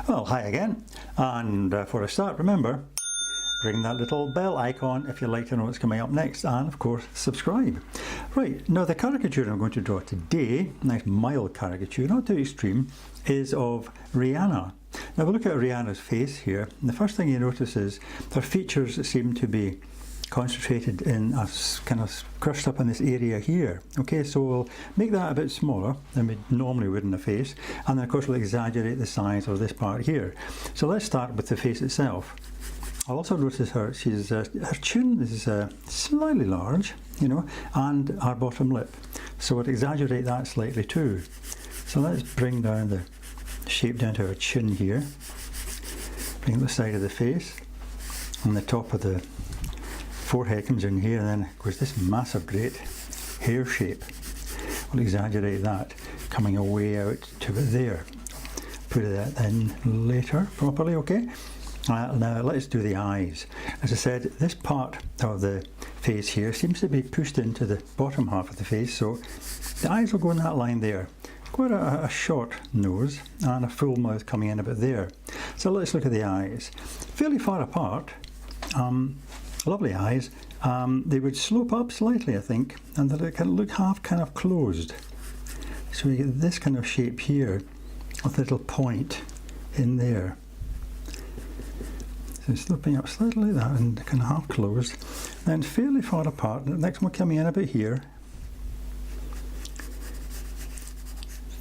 Well, hi again, and for a start, remember, ring that little bell icon if you'd like to know what's coming up next, and of course subscribe. Right, now the caricature I'm going to draw today, nice mild caricature, not too extreme, is of Rihanna. Now we look at Rihanna's face here, and the first thing you notice is her features seem to be concentrated in a kind of crushed up in this area here. Okay, so we'll make that a bit smaller than we normally would in the face, and then of course we'll exaggerate the size of this part here. So let's start with the face itself. I'll also notice her chin is slightly large, you know, and her bottom lip. So we'll exaggerate that slightly too. So let's bring down the shape down to her chin here. Bring the side of the face, and the top of the forehead comes in here, and then of course this massive great hair shape. We'll exaggerate that, coming away out to it there. Put that in later properly, okay? Now let's do the eyes. As I said, this part of the face here seems to be pushed into the bottom half of the face, so the eyes will go in that line there. Quite a short nose and a full mouth coming in about there. So let's look at the eyes. Fairly far apart, lovely eyes. They would slope up slightly, I think, and they can look half kind of closed. So we get this kind of shape here with a little point in there. So sloping up slightly like that and kind of half closed. Then fairly far apart, the next one coming in a bit here.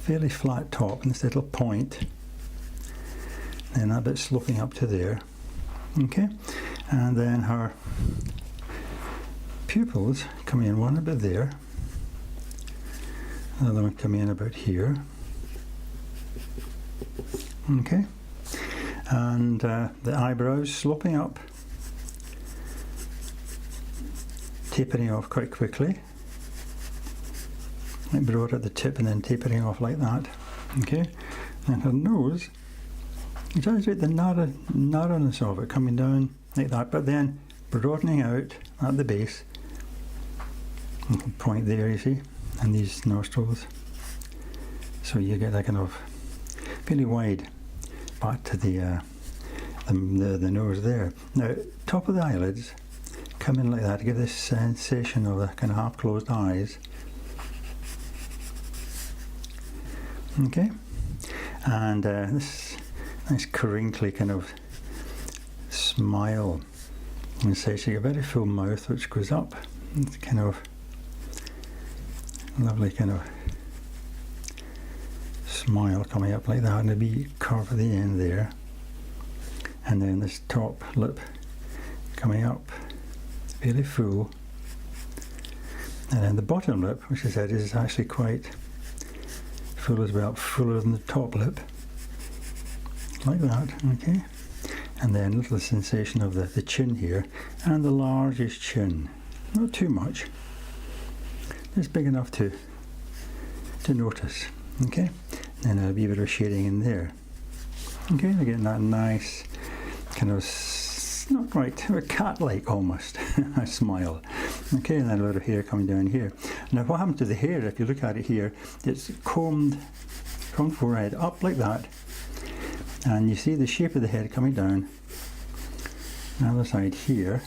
Fairly flat top and this little point. Then that bit sloping up to there. Okay, and then her pupils coming in one a bit there. Another one coming in about here. Okay. And the eyebrows sloping up, tapering off quite quickly, like broad at the tip and then tapering off like that. Okay, and her nose, exaggerate the narrowness of it, coming down like that, but then broadening out at the base. Point there, you see, and these nostrils. So you get that kind of fairly wide back to the nose there. Now, top of the eyelids come in like that to give this sensation of the kind of half-closed eyes. Okay, and this nice crinkly kind of smile. And so you get a very full mouth which goes up. It's kind of lovely kind of smile coming up like that, and a wee curve at the end there, and then this top lip coming up very full, and then the bottom lip, which I said is actually quite full as well, fuller than the top lip, like that. Okay, and then a little sensation of the chin here, and the largest chin, not too much, just big enough to notice. Okay, and a wee bit of shading in there. Okay, they're getting that nice kind of, not quite, cat-like almost, a smile. Okay, and then a little hair coming down here. Now what happens to the hair, if you look at it here, it's combed from forehead up like that, and you see the shape of the head coming down, the other side here,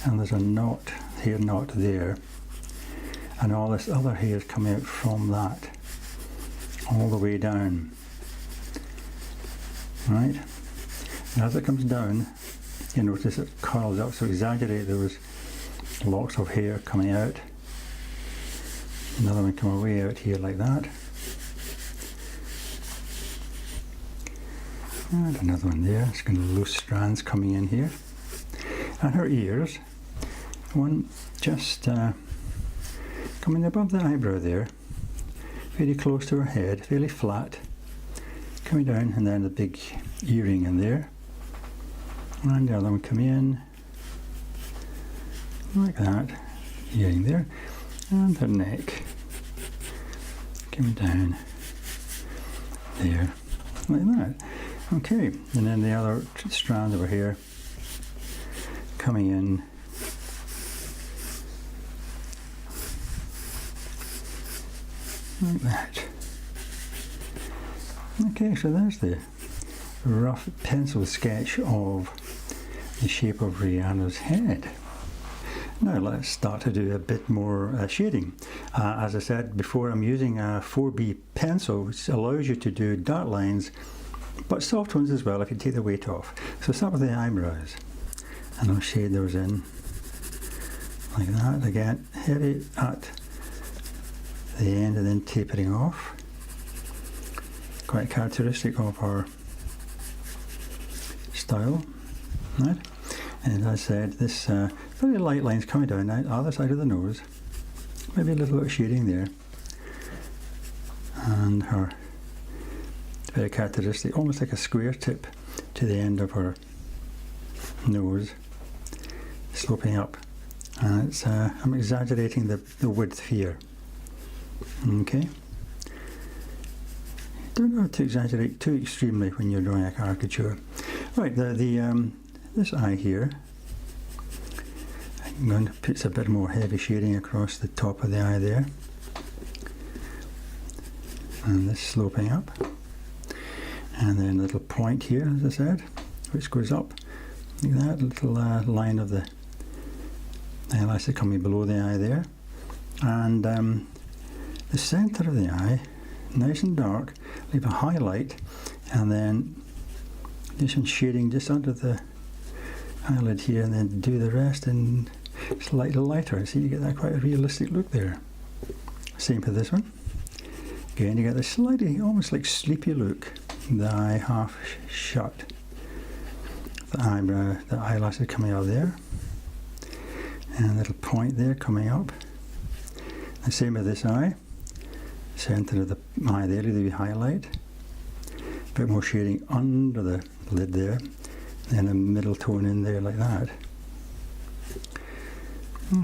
and there's a knot, hair knot there, and all this other hair is coming out from that, all the way down. Right? And as it comes down, you notice it curls up, so exaggerate those locks of hair coming out. Another one coming way out here like that. And another one there, it's kind of loose strands coming in here. And her ears, one just coming above the eyebrow there, very close to her head, fairly flat, coming down, and then a big earring in there, and the other one coming in like that, earring there, and her neck coming down there like that. Okay, and then the other strand over here coming in like that. Okay, so there's the rough pencil sketch of the shape of Rihanna's head. Now let's start to do a bit more shading. As I said before, I'm using a 4B pencil, which allows you to do dark lines, but soft ones as well if you take the weight off. So start with the eyebrows, and I'll shade those in like that. Again, heavy at the end and then tapering off. Quite characteristic of our style, right? And as I said, this very light lines coming down the other side of the nose, maybe a little bit of shading there, and her very characteristic, almost like a square tip to the end of her nose, sloping up, and it's I'm exaggerating the width here. Okay. Don't have to exaggerate too extremely when you're drawing a caricature. Right, this eye here, I'm going to put a bit more heavy shading across the top of the eye there, and this sloping up, and then a little point here, as I said, which goes up like that, little line of the eyelash coming below the eye there, and the centre of the eye, nice and dark, leave a highlight, and then do some shading just under the eyelid here, and then do the rest in slightly lighter. See, you get that quite a realistic look there. Same for this one. Again, you get this slightly, almost like sleepy look. The eye half shut. The eyebrow, the eyelashes coming out there. And a little point there coming up. The same with this eye. Centre of the eye there, do the highlight. A bit more shading under the lid there. Then a middle tone in there like that.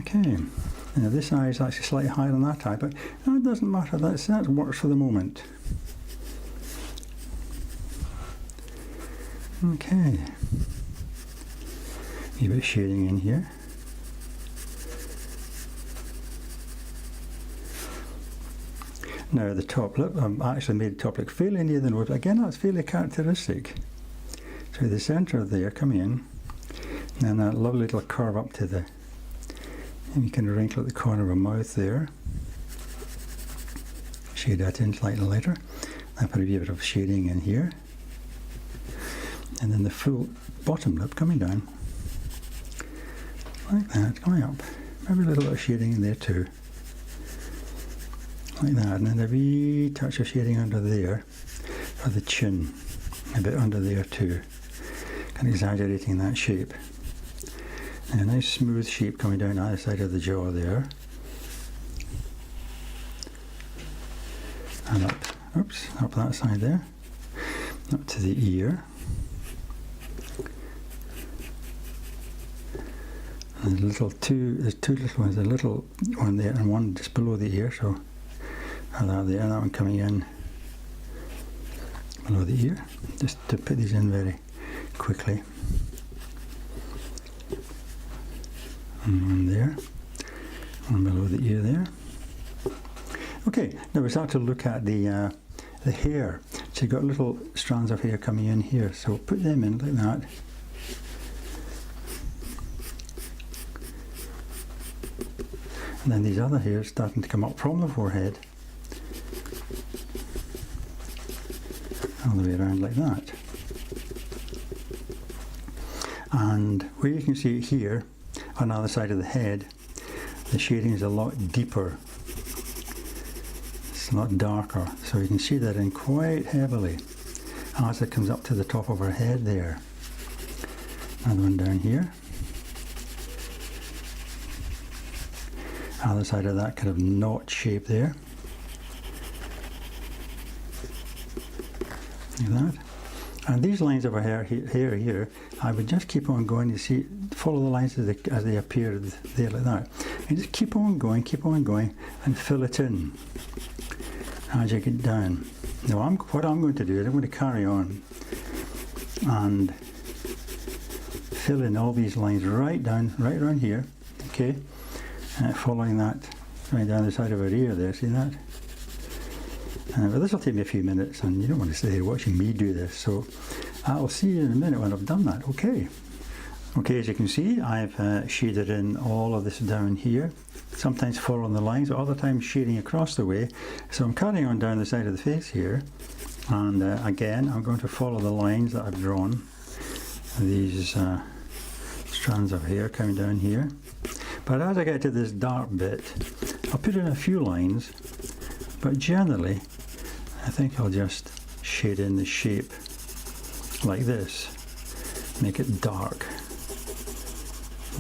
Okay, now this eye is actually slightly higher than that eye, but it doesn't matter, that works for the moment. Okay, a bit of shading in here. Now the top lip, I've actually made the top lip fairly near the nose, but again that's fairly characteristic. So the centre there coming in, and then that lovely little curve up to the, and you can wrinkle at the corner of her mouth there. Shade that in slightly later. I put a wee bit of shading in here. And then the full bottom lip coming down. Like that, coming up. Maybe a little bit of shading in there too. Like that, and then a wee touch of shading under there for the chin. A bit under there too. Kind of exaggerating that shape. And a nice smooth shape coming down either side of the jaw there. And up, oops, up that side there. Up to the ear. And there's two little ones, a little one there and one just below the ear, so that there, that one coming in below the ear. Just to put these in very quickly. And one there, one below the ear there. Okay, now we start to look at the hair. So you've got little strands of hair coming in here, so put them in like that. And then these other hairs starting to come up from the forehead, all the way around like that. And where you can see it here, on the other side of the head, the shading is a lot deeper. It's a lot darker, so you can see that in quite heavily as it comes up to the top of her head there. Another one down here. Other side of that kind of knot shape there. Like that. And these lines of her hair here, I would just keep on going. You see, follow the lines as they appear there like that. And just keep on going, and fill it in as you get down. Now, what I'm going to do is I'm going to carry on and fill in all these lines right around here, okay? Following that right down the side of her ear there, see that? But this will take me a few minutes, and you don't want to sit here watching me do this, so I'll see you in a minute when I've done that. Okay, as you can see, I've shaded in all of this down here, sometimes following the lines, other times shading across the way. So I'm carrying on down the side of the face here, and again I'm going to follow the lines that I've drawn, these strands of hair coming down here. But as I get to this dark bit, I'll put in a few lines, but generally I think I'll just shade in the shape like this, make it dark.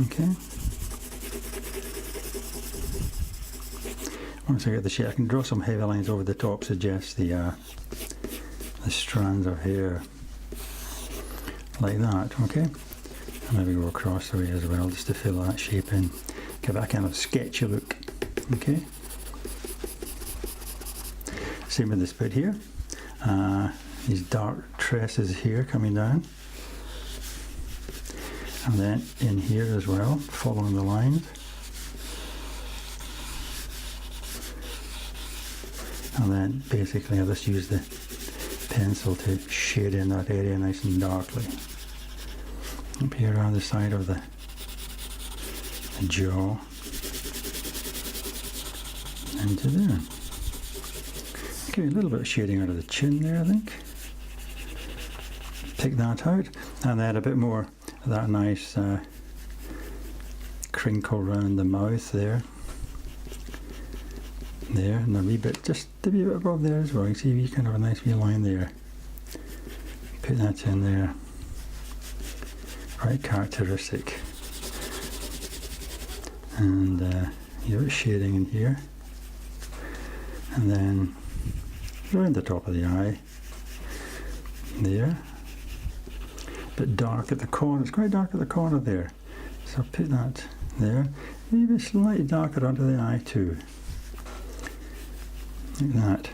Okay. Once I get the shape, I can draw some heavy lines over the top, suggest the strands of hair like that. Okay. And maybe go across the way as well, just to fill that shape in, give it a kind of sketchy look. Okay. Same with this bit here. These dark tresses here coming down, and then in here as well, following the lines. And then basically I'll just use the pencil to shade in that area nice and darkly. Up here around the side of the jaw, into there. Okay, a little bit of shading out of the chin there, I think. Pick that out, and then a bit more of that nice crinkle around the mouth there. There, and a wee bit, just a wee bit above there as well. You see, you kind of a nice wee line there. Put that in there. Right, characteristic. And you're shading in here, and then around the top of the eye there, but dark at the corner. It's quite dark at the corner there, so put that there, maybe slightly darker under the eye too, like that.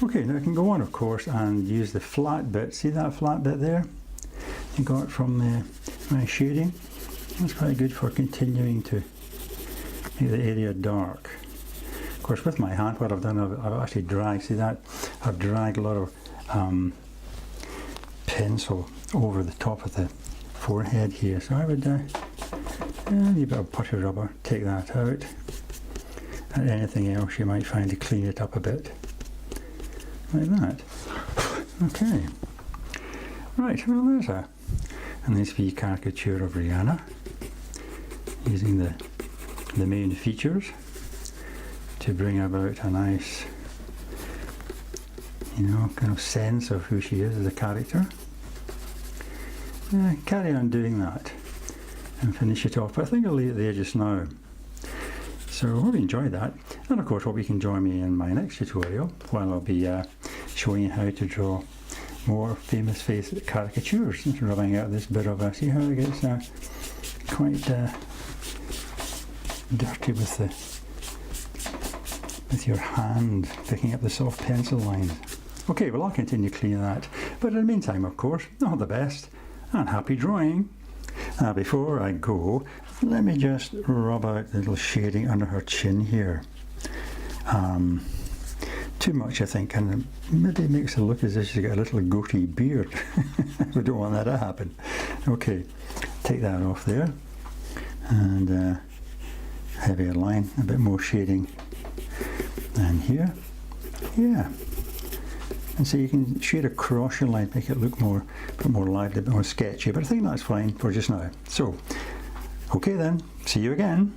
Okay, now I can go on, of course, and use the flat bit. See that flat bit there? I got it from my shading. That's quite good for continuing to make the area dark. Of course, with my hand, what I've done, I've actually dragged, see that? I've dragged a lot of pencil over the top of the forehead here. So I would, a bit of putty rubber, take that out. And anything else you might find to clean it up a bit. Like that. Okay. Right, well there's a nice wee caricature of Rihanna, using the main features to bring about a nice, kind of sense of who she is as a character. Carry on doing that and finish it off. But I think I'll leave it there just now. So hope you enjoyed that, and of course hope you can join me in my next tutorial, while I'll be showing you how to draw more famous face caricatures, and rubbing out this bit of see how it gets quite dirty with your hand picking up the soft pencil lines. Okay, well I'll continue cleaning that, but in the meantime, of course, all the best and happy drawing. Before I go, let me just rub out the little shading under her chin here. Too much, I think, and maybe makes it look as if she's got a little goatee beard. We don't want that to happen. Okay, take that off there, and heavier line, a bit more shading, and here, yeah. And so you can shade across your line, make it look more lively, a bit more sketchy, but I think that's fine for just now. So, okay then, see you again.